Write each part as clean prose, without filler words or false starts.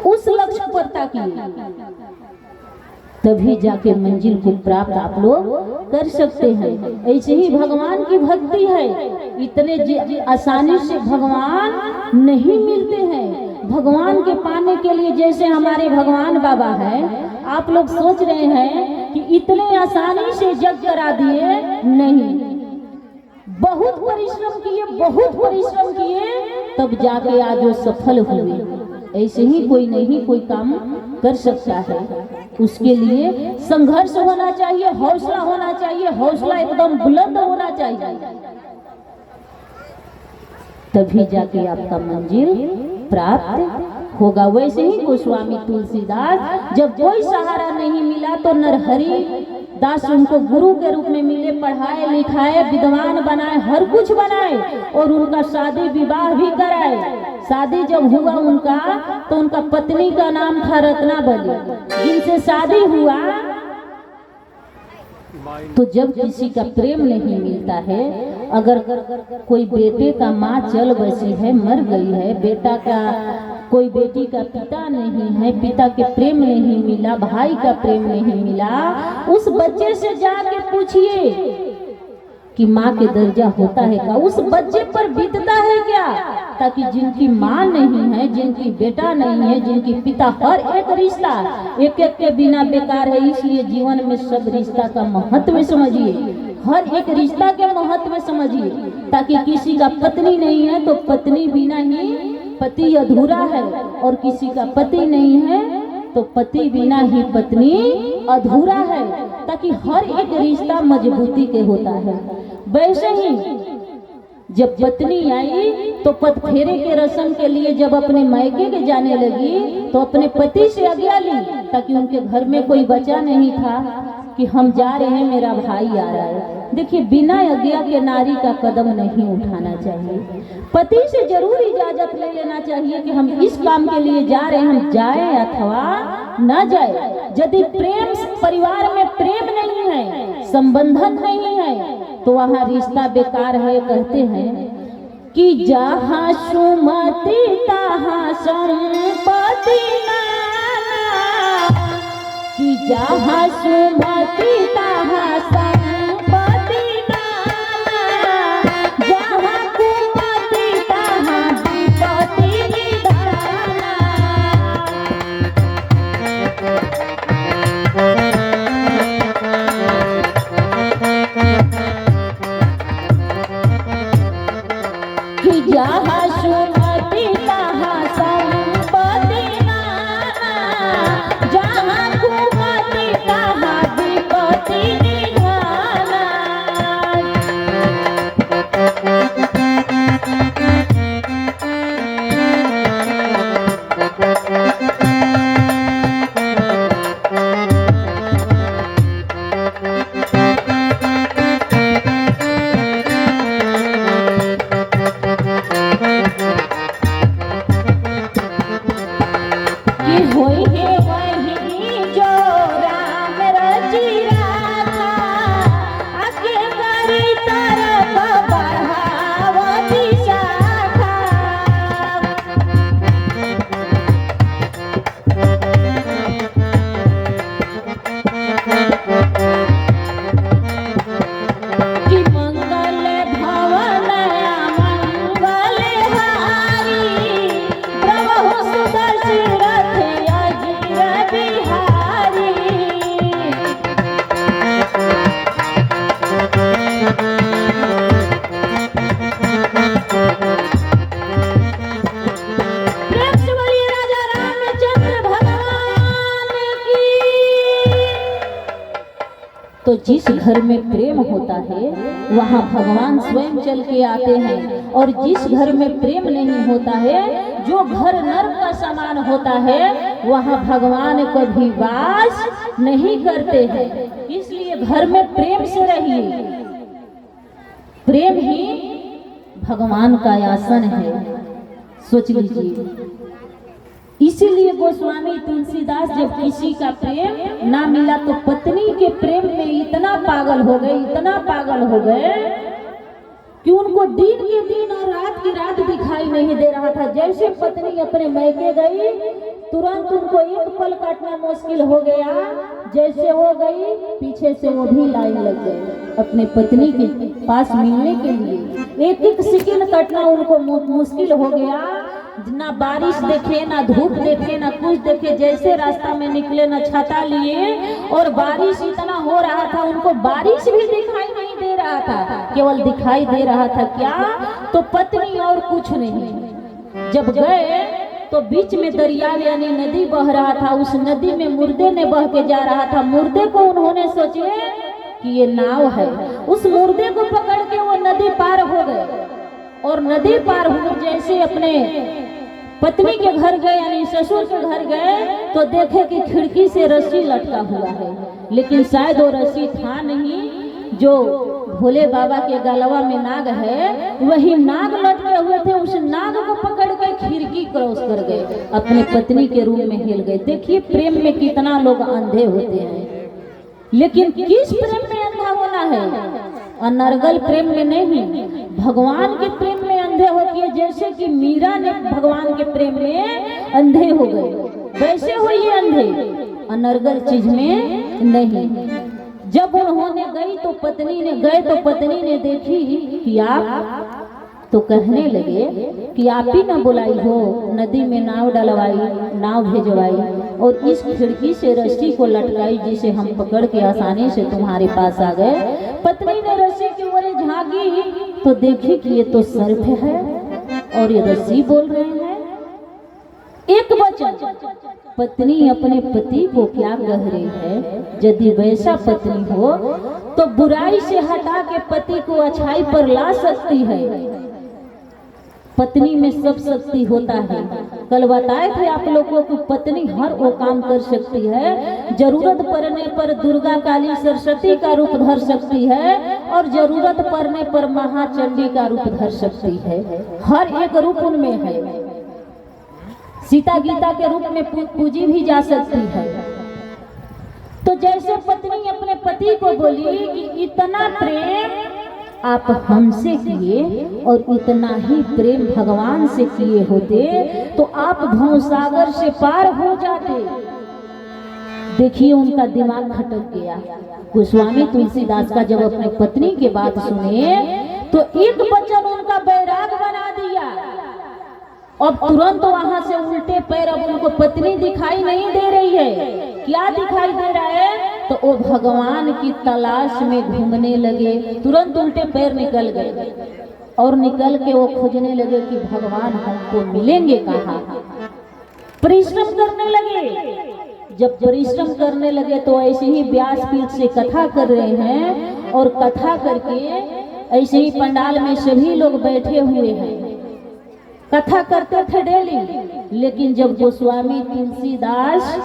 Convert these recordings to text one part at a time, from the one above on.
उस लक्ष्य पर ताकिए, तभी जाके मंजिल को प्राप्त आप लोग कर सकते हैं। ऐसे ही भगवान की भक्ति है, इतने आसानी से भगवान नहीं मिलते हैं। भगवान के पाने के लिए जैसे हमारे भगवान बाबा हैं, आप लोग सोच रहे हैं कि इतने आसानी से जग करा दिए, नहीं, बहुत परिश्रम किए, बहुत परिश्रम किए, तब जाके आज वो सफल हुए। ऐसे ही कोई नहीं कोई काम कर सकता है, उसके लिए संघर्ष होना चाहिए, हौसला होना चाहिए, हौसला एकदम बुलंद होना चाहिए, तभी जाके आपका मंजिल प्राप्त होगा। वैसे ही गोस्वामी तुलसीदास, जब कोई सहारा नहीं मिला तो नरहरि दास उनको गुरु के रूप में मिले, पढ़ाए लिखाए, विद्वान बनाए, हर कुछ बनाए और उनका शादी विवाह भी कराए। शादी जब हुआ उनका, तो उनका पत्नी का नाम था रत्नावली, जिनसे शादी हुआ। तो जब किसी का प्रेम नहीं मिलता है, अगर कोई बेटे का माँ चल बसी है, मर गई है, बेटा का कोई बेटी का पिता नहीं है, पिता के प्रेम नहीं मिला, भाई का प्रेम नहीं मिला, उस बच्चे से जाके पूछिए कि माँ के दर्जा होता है क्या, उस बच्चे पर बीतता है क्या? ताकि जिनकी माँ नहीं है, जिनकी बेटा नहीं है, जिनकी पिता, हर एक रिश्ता एक एक के बिना बेकार है। इसलिए जीवन में सब रिश्ता का महत्व समझिए, हर एक रिश्ता के महत्व समझिए, ताकि किसी का पत्नी नहीं है तो पत्नी बिना ही पति अधूरा है, और किसी का पति नहीं है तो पति बिना ही पत्नी अधूरा है, ताकि हर एक रिश्ता मजबूती के होता है। वैसे ही जब पत्नी आई तो पद फेरे के रस्म के लिए जब अपने मायके के जाने लगी तो अपने पति से आज्ञा ली, ताकि उनके घर में कोई बचा नहीं था कि हम जा रहे हैं, मेरा भाई आ रहा है। देखिए, बिना आज्ञा के नारी का कदम नहीं उठाना चाहिए। पति से जरूर इजाजत ले लेना चाहिए कि हम इस काम के लिए जा रहे हैं, हम जाए अथवा ना जाए। यदि प्रेम, परिवार में प्रेम नहीं है, संबंधन नहीं है, तो वहाँ रिश्ता बेकार है। कहते हैं कि जहाँ सुमति तहाँ संपत्ति नाना, कि जहाँ सुमति तहाँ संपत्ति नाना, जहाँ कुमति तहाँ विपत्ति निधाना। कि जहाँ सुमति तहाँ संपत्ति नाना, जहाँ कुमति तहाँ विपत्ति निधाना। कि होइगे वही जो राम रचिया था, आगे करी तरफ बढ़ावती शाखा। कि मंगल भवन मंगल हारी, प्रभु सुदर्शन रथ अजीर बिहारी। प्रेम से बोलिए राजा रामचंद्र भगवान की। तो जिस घर में प्रेम होता है वहाँ भगवान स्वयं चल के आते हैं, और जिस घर में प्रेम नहीं होता है, जो घर नर्क का समान होता है, वहाँ भगवान कभी वास नहीं करते हैं। इसलिए घर में प्रेम से रहिए, प्रेम ही भगवान का आसन है, सोच लीजिए। इसीलिए गोस्वामी तुलसीदास जब किसी का प्रेम ना मिला तो पत्नी के प्रेम में इतना पागल हो गए, इतना पागल हो गए कि उनको दिन के दिन और रात की रात दिखाई नहीं दे रहा था। जैसे पत्नी अपने मैके गई, तुरंत उनको एक पल काटना मुश्किल हो गया। जैसे वो गई, पीछे से वो भी लाइन लग गए अपने पत्नी के पास मिलने के लिए। एक एक सेकंड कटना उनको मुश्किल हो गया। ना बारिश देखे, ना धूप देखे, ना कुछ देखे। जैसे रास्ता में निकले, ना छाता लिए, और बारिश इतना हो रहा था उनको बारिश भी दिखाई नहीं दे रहा था। केवल दिखाई दे रहा था क्या? तो पत्नी और कुछ नहीं। जब गए तो बीच में दरिया यानी नदी बह रहा था। उस नदी में मुर्दे ने बह के जा रहा था। मुर्दे को उन्होंने सोचे कि ये नाव है। उस मुर्दे को पकड़ के वो नदी पार हो गए। और नदी पार हुए, जैसे अपने पत्नी के घर गए यानी ससुर के घर गए तो देखे कि खिड़की से रस्सी लटका हुआ है। लेकिन शायद वो रस्सी था नहीं, जो भोले बाबा के गलवा में नाग है वही नाग लटके हुए थे। उस नाग को पकड़ के खिड़की क्रॉस कर गए, अपने पत्नी के रूम में हिल गए। देखिए प्रेम में कितना लोग अंधे होते हैं, लेकिन किस प्रेम में अंधा होना है? अनर्गल प्रेम में नहीं, भगवान के प्रेम में अंधे होके। जैसे कि मीरा ने भगवान के प्रेम में अंधे हो गए, वैसे हो ये अंधे, अनर्गल चीज में नहीं। जब उन्होंने पत्नी ने देखी कि आप तो कहने लगे कि आप ही ना बुलाई हो, नदी में नाव डलवाई, नाव भेजवाई और इस खिड़की से रस्सी को लटकाई जिसे हम पकड़ के आसानी से तुम्हारे पास आ गए। पत्नी ने रस्सी की ओर झांकी तो देखी कि ये तो सर्प है और ये रस्सी बोल रहे हैं। एक वचन, पत्नी अपने पति को क्या कह रही है? यदि वैसा पत्नी हो तो बुराई से हटा के पति को अच्छाई पर ला सकती है। पत्नी में सब शक्ति होता है। कल बताए थे आप लोगों को, पत्नी हर वो काम कर सकती है। जरूरत पड़ने पर दुर्गा काली सरस्वती का रूप धर सकती है और जरूरत पड़ने पर महाचंडी का रूप धर सकती है। हर एक रूप उनमें है। सीता गीता के रूप में पूजी भी जा सकती है। तो जैसे पत्नी अपने पति को बोली कि इतना प्रेम आप हमसे किए और इतना ही प्रेम भगवान से किए होते तो आप भवसागर से पार हो जाते। देखिए उनका दिमाग खटक गया। गोस्वामी तुलसीदास का जब अपने पत्नी के बात सुने तो एक वचन उनका बैराग बना दिया। अब तुरंत वहां से उल्टे पैर, अब उनको पत्नी दिखाई नहीं दे रही है। क्या दिखाई दे रहा है? तो वो भगवान की तलाश में घूमने लगे। तुरंत उल्टे पैर निकल गए और निकल के वो खोजने लगे कि भगवान हमको मिलेंगे कहाँ। परिश्रम करने लगे। जब परिश्रम करने लगे तो ऐसे ही व्यासपीठ से कथा कर रहे हैं और कथा करके ऐसे ही पंडाल में सभी लोग बैठे हुए हैं, कथा करते थे डेली। लेकिन जब गोस्वामी तुलसीदास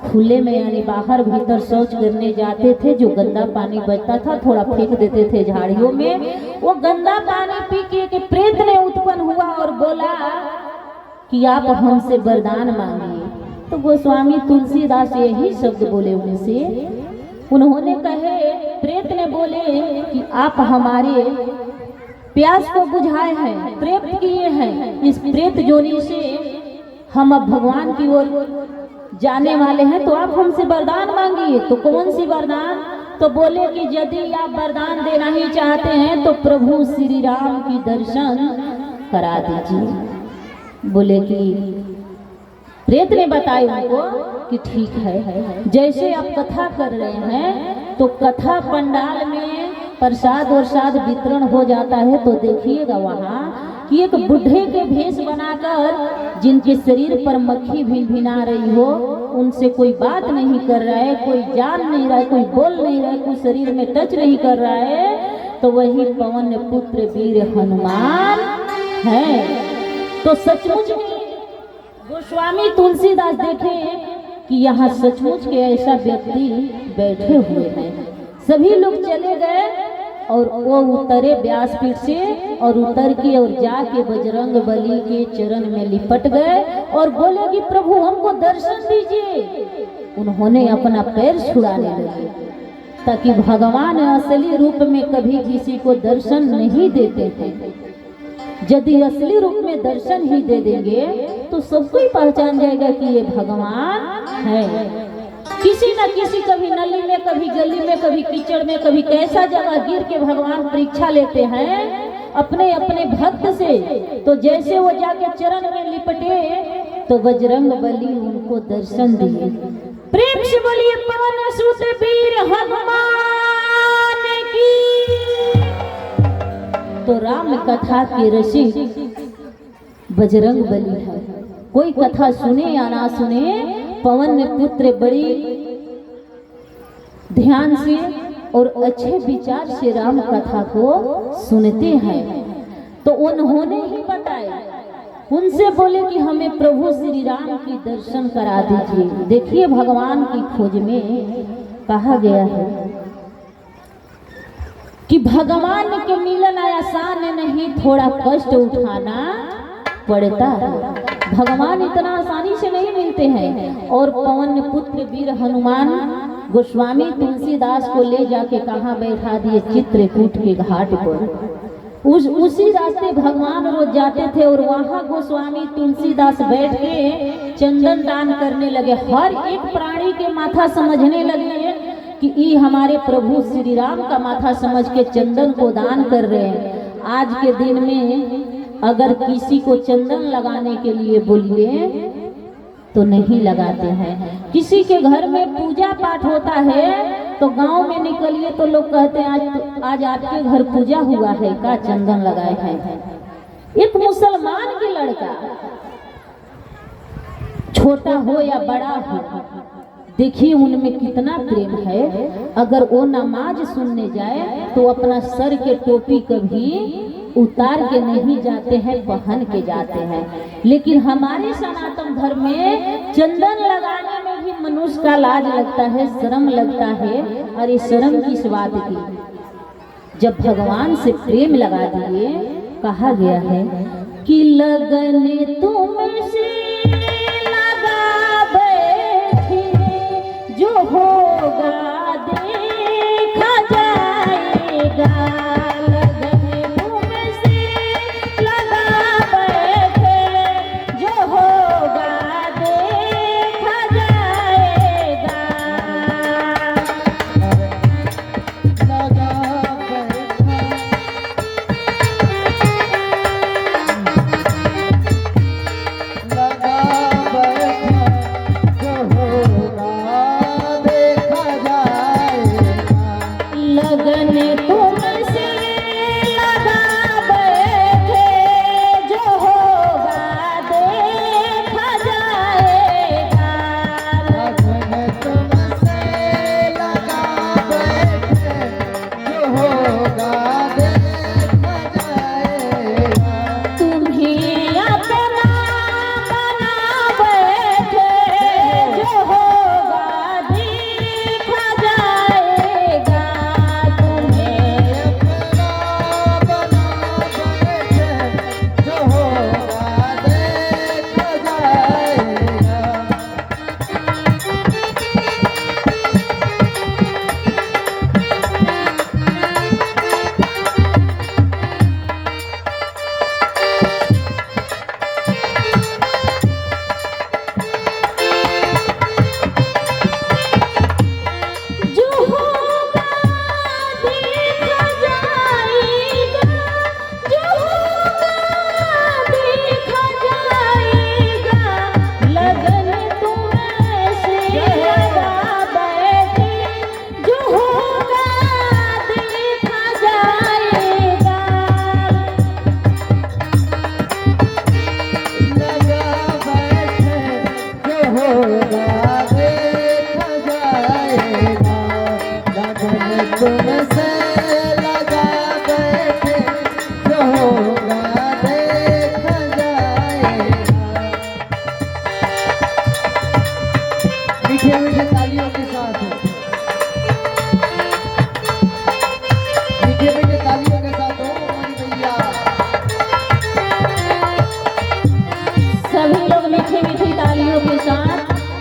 खुले में यानी बाहर भीतर शौच करने जाते थे, जो गंदा पानी बचता था थोड़ा फेंक देते थे झाड़ियों में। वो गंदा पानी पी के प्रेत ने उत्पन्न हुआ और बोला कि आप हमसे वरदान मांगिए। तो गोस्वामी तुलसीदास यही शब्द बोले उनसे। उन्होंने कहे, प्रेत ने बोले कि आप हमारे प्यास को बुझाए हैं, प्राप्त किए हैं। इस प्रेत जोनी से हम अब भगवान की ओर जाने वाले हैं, तो आप हमसे वरदान मांगिए। तो कौन सी वरदान? तो बोले कि यदि आप वरदान देना ही चाहते हैं तो प्रभु श्री राम की दर्शन करा दीजिए। बोले कि प्रेत ने बताया उनको कि ठीक है। जैसे आप कथा कर रहे हैं तो कथा पंडाल में प्रसाद वरसाद वितरण हो जाता है, तो देखिएगा वहाँ कि एक बुढ़े के भेष बनाकर जिनके शरीर पर मक्खी भिनभिना रही हो, उनसे कोई बात नहीं कर रहा है, कोई जान नहीं रहा है, कोई बोल नहीं रहा है, कोई शरीर में टच नहीं कर रहा है, तो वही पवन पुत्र वीर हनुमान है। तो सचमुच में गोस्वामी तुलसीदास देखे कि यहाँ सचमुच के ऐसा व्यक्ति बैठे हुए हैं। सभी लोग चले गए और वो उतरे व्यासपीठ से और उतर के और जाके बजरंग बली के चरण में लिपट गए और बोले कि प्रभु हमको दर्शन दीजिए। उन्होंने अपना पैर छुड़ाने लगे ताकि भगवान असली रूप में कभी किसी को दर्शन नहीं देते हैं। यदि असली रूप में दर्शन ही दे देंगे तो सबको ही पहचान जाएगा कि ये भगवान है। किसी न किसी, कभी नली में, कभी गली में, कभी कीचड़ में, कभी कैसा जगह गिर के भगवान परीक्षा लेते हैं अपने अपने भक्त से। तो जैसे वो जाके चरण में लिपटे तो बजरंग बली उनको दर्शन दिए। प्रेम से बोलिए पवन सुत वीर हनुमान की। तो राम कथा के रसिक बजरंग बली है। कोई कथा सुने या ना सुने, पवन पुत्र बड़ी ध्यान से और अच्छे विचार से राम कथा को सुनते हैं। तो उन्होंने ही बताया, उनसे बोले कि हमें प्रभु श्री राम की दर्शन करा दीजिए। देखिए भगवान की खोज में कहा गया है कि भगवान के मिलन आसान नहीं, थोड़ा कष्ट उठाना पड़ता है। भगवान इतना आसानी से नहीं मिलते हैं। और पवन पुत्र वीर हनुमान गोस्वामी तुलसीदास को ले जाके कहाँ बैठा दिए? चित्रकूट के घाट पर। उसी रास्ते भगवान रोज जाते थे और वहाँ गोस्वामी तुलसीदास बैठ के चंदन दान करने लगे। हर एक प्राणी के माथा समझने लगे कि ये हमारे प्रभु श्री राम का माथा समझ के चंदन को दान कर रहे हैं। आज के दिन में अगर किसी को चंदन लगाने के लिए बोलिए तो नहीं लगाते हैं। किसी के घर में पूजा पाठ होता है तो गांव में निकलिए तो लोग कहते हैं आज आपके घर पूजा हुआ है का, चंदन लगाए हैं। एक मुसलमान के लड़का, छोटा हो या बड़ा हो, देखिए उनमें कितना प्रेम है। अगर वो नमाज सुनने जाए तो अपना सर के टोपी कभी उतार के नहीं जाते हैं, पहन के जाते हैं। लेकिन हमारे सनातन धर्म में चंदन लगाने में भी मनुष्य का लाज लगता है, शर्म लगता है। और ये शर्म किस बात की? जब भगवान से प्रेम लगा दिए, कहा गया है कि लगने तुमसे लगा बैठे, जो होगा देखा जाएगा।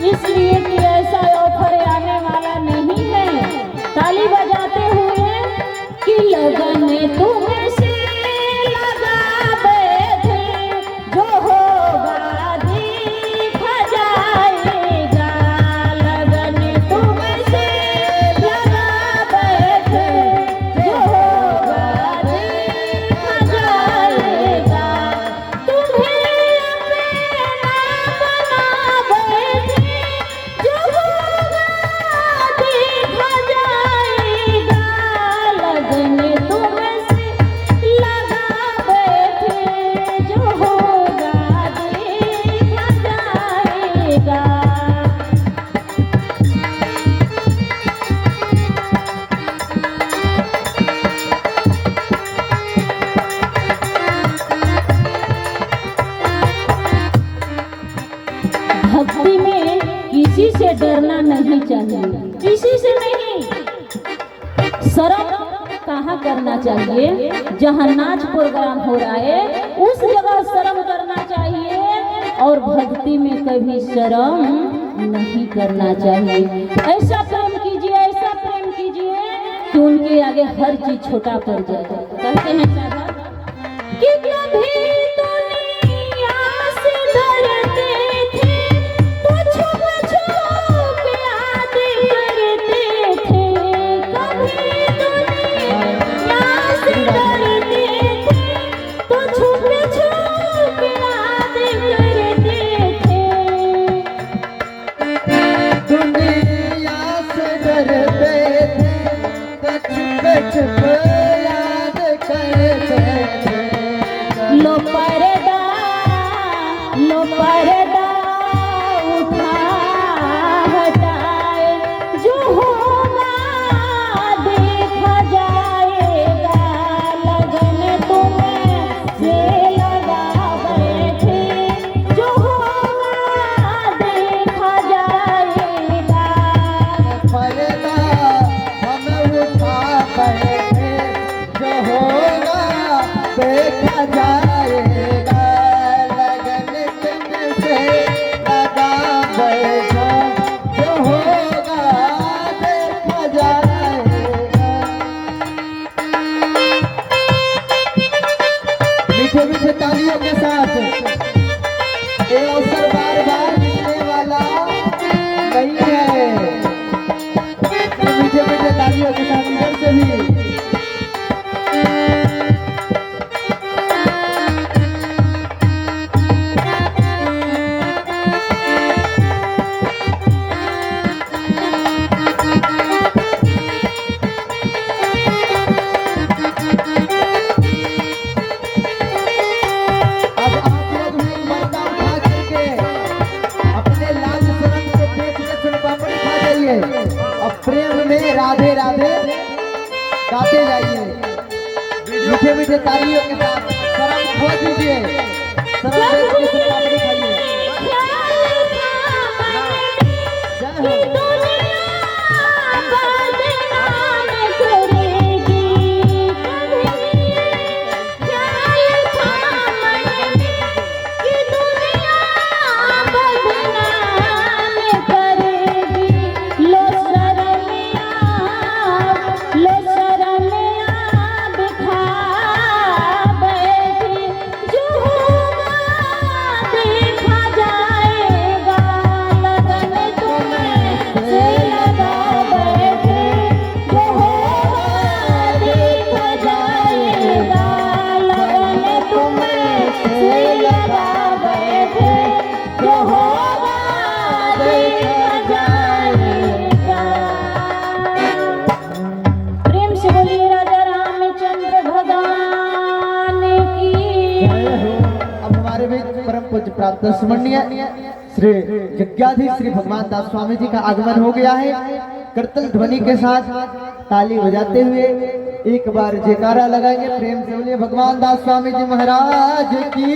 इसलिए कि ऐसा ऑफर आने वाला नहीं है। ताली लगन तुमसे लगावे थे, जो होगा दिख जाएगा। लगन तुमसे लगावे थे, जो होगा दिख जाएगा। तुम्हें अपना बनावे थे, जो होगा दिख जाएगा। लगन तुमसे लगावे थे, जो होगा दिख जाएगा। भक्ति में किसी से डरना नहीं चाहिए, किसी से नहीं। शर्म कहाँ करना चाहिए? जहाँ नाच प्रोग्राम हो रहा है उस जगह शर्म करना चाहिए, और भक्ति में कभी शर्म नहीं करना चाहिए। ऐसा प्रेम कीजिए, ऐसा प्रेम कीजिए कि उनके आगे हर चीज छोटा पड़ जाए। कहते हैं साहब कि कभी दुनिया से डरते थे, तो छुप छुप याद करते थे। कभी दुनिया से डरते थे, तो छुप छुप याद करते थे। दुनिया से डरते थे, तो छुप छुप याद करते थे। लो पर्दा उठा हटाए, जो होगा देखा जाएगा। लगन तुमसे लगावे थे, जो होगा देखा जाएगा। पर्दा हम उठा बैठे, जो होगा देखा जाएगा। लगन तुमसे लगा बैठो, जो होगा देखा जाएगा। मीठे मीठे तालियों के साथ ये अवसर बार बार मिलने वाला नहीं है। तो मीठे मीठे तालियों के साथ इधर से भी अब आप लोग भी पर्दा उठा करके अपने लाज शर्म को देख के सुन पापड़ी खा जाइए। अब प्रेम में राधे राधे गाते जाइए। मीठे मीठे तालियों के साथ शर्म खो दीजिए, शर्म देख के सुन पापड़ी खाइए। जय हो। प्रेम से बोलिए राजा रामचंद्र भगवान की। अब हमारे बीच परम पूज्य प्राप्त स्मरणीय श्री यज्ञाधीश श्री भगवान दास स्वामी जी का आगमन हो गया है। करतल ध्वनि के साथ ताली बजाते हुए एक बार जयकारा लगाएंगे। प्रेम से बोलिए भगवान दास स्वामी जी महाराज की,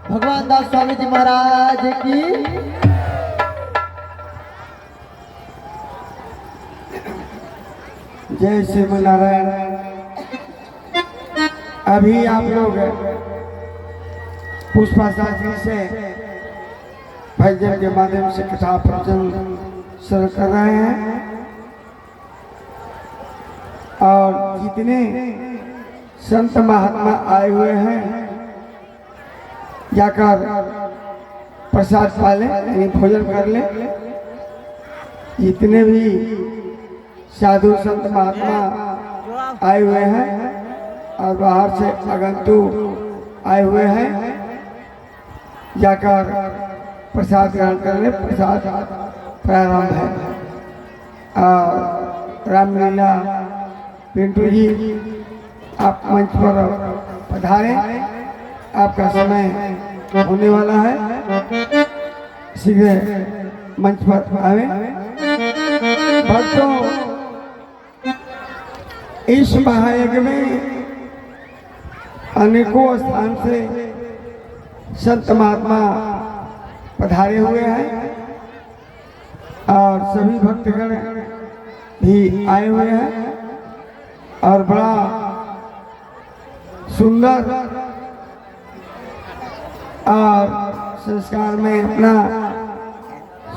भगवान दास स्वामी जी महाराज की। जय शिव नारायण। अभी आप लोग पुष्पाचार्य से भजन के माध्यम से कथा प्रवचन शुरू कर रहे हैं जितने संत महात्मा आए हुए हैं जाकर प्रसाद पा लें, यानी भोजन कर लें। जितने भी साधु संत महात्मा आए हुए हैं और बाहर से आगंतुक आए हुए हैं जाकर प्रसाद ग्रहण कर लें। प्रसाद प्रारंभ है। और रामलीला पिंटू जी आप मंच पर पधारें, आपका समय होने वाला है, सीधे मंच पर आवे। भक्तों, इस महायज्ञ में अनेकों स्थान से संत महात्मा पधारे हुए हैं और सभी भक्तगण भी आए हुए हैं और बड़ा सुंदर और संस्कार में अपना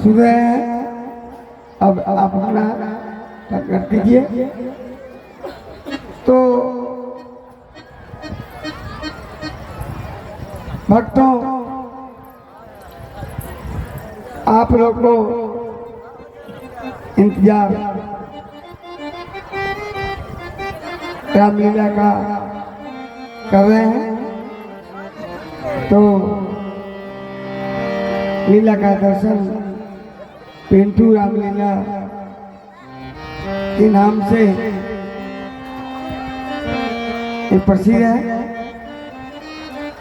सुन रहे हैं। अब आप अपना प्रकट कीजिए। तो भक्तों, आप लोग को इंतजार रामलीला का कर रहे हैं, तो लीला का दर्शन पिंटू रामलीला के नाम से ये प्रसिद्ध है।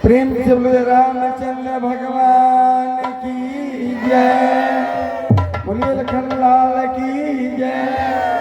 प्रेम से बोले रामचंद्र भगवान की जय, बोलिए लखन लाल की जय।